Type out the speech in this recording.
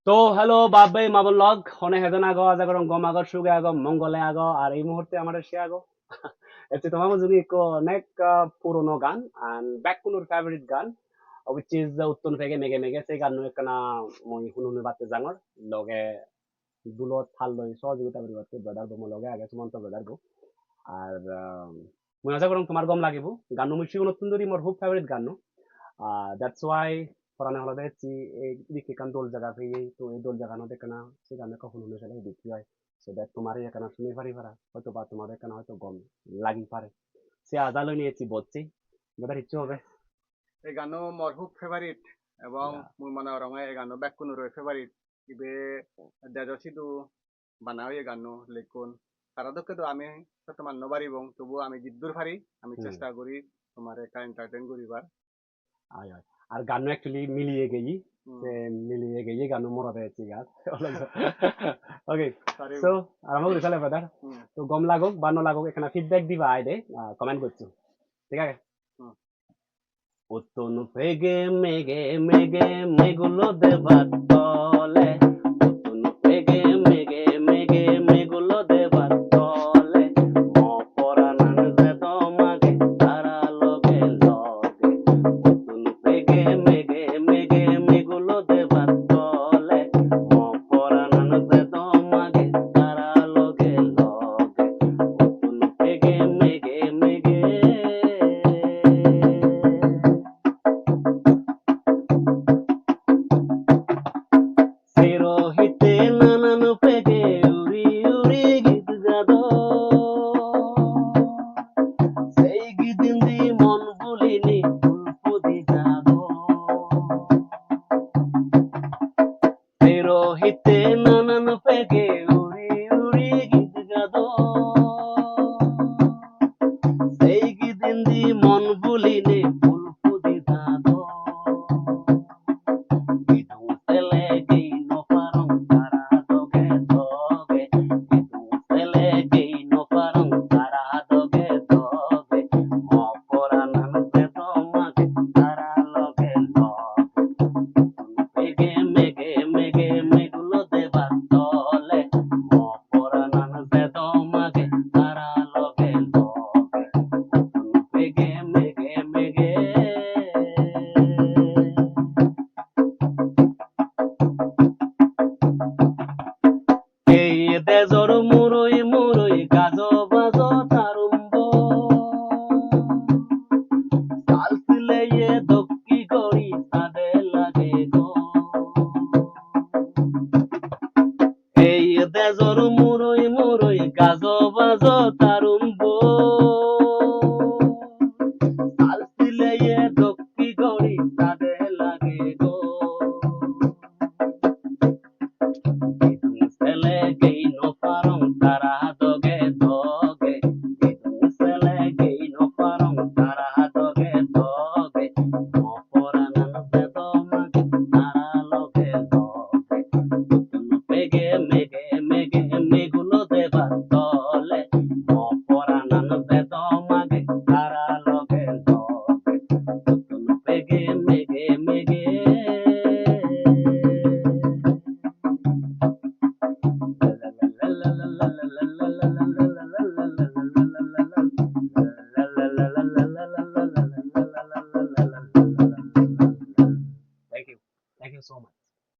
তো হ্যালো বাবে মাবলগ হনে হেজন আগো আজাগরং গম আগো সুগে আগো মঙ্গলে আগো আর এই মুহূর্তে আমাদের সে আগো এতে তোমার মজুরি কো অনেক পুরনো গান and back কুনুর ফেভারিট গান which is উত্তন ফেগে মেগে মেগে সেই গান নয় কানা মই হুনুনে বাতে জাঙর লগে দুলো থাল লই সহযোগিতা করি বাতে ব্রাদার বম লগে আগে সুমন্ত ব্রাদার গো আর মই আশা করং তোমার গম লাগিব গান মিশি নতুন দরি মোর খুব ফেভারিট গান that's why পরানে হলো দেখছি এই দিকে কান দোল জায়গা পেয়ে তো এই দোল জায়গা না দেখে না সেখানে কখন অনুসারে বিক্রি হয় সো দ্যাট তোমার এখানে শুনে পারি পারা হয়তো বা তোমাদের এখানে হয়তো গম লাগি পারে সে আজালো নিয়েছি বলছি বোধহয় ইচ্ছে হবে এই গানো মোর খুব ফেভারিট এবং ইয়া মুই মনে রঙে এই গানো ব্যাকুনুর ফেভারিট ইবে দেজসিদু বানাও এই গানো লেকুন তারা দক্ষে তো আমি সত্য মান্য পারিব তবু আমি জিদ্দুর পারি আমি হুম চেষ্টা করি তোমার একটা এন্টারটেইন করিবার আয় আয় আর গানো অ্যাকচুয়ালি মিলিয়ে গেই হুম সে মিলিয়ে গেই গানো মোরা দিয়েছি গাছ ওকে পারিব সো আরম্ভ করি চলে ব্রাদার হুম তো গম লাগুক বানো লাগুক এখানে ফিডব্যাক দিবা আইডে কমেন্ট করছো ঠিক আছে হুম উত্তন পেগে মেগে মেগে মেগুলো দেবার তলে উত্তন পেগে মেগে মেগে মেগুলো দেবার তলে মপরানান যে তোমাকে তারা লগে লগে উত্তন পেগে মেগে মেগে মেগুলো দেবার তলে মপরানান যে তোমাকে তারা লগে লগে উত্তন পেগে মেগে মেগে Sirohite nananu pege uri uri git gado সেই গিদিন্দি মন ভুলিনি ফুলফুদি যাবো Sirohite nananu pege uri uri git gado সেই গিদিন্দি মন ভুলিনি ফুলফুদি যাবো Hidung selegay no parang karadoge doge. Hidung selegay no parang karadoge doge. Moporanan se tomake karaloge loge. Mege mege mege megulo debar tole. Moporanan se tomake karaloge loge. Mege mege mege এই দেজর মুরই মুরই গাজো বাজো তারুম্ব তাল সিলেয়ে দক্কি করি তাদে লাগে গো এই দেজর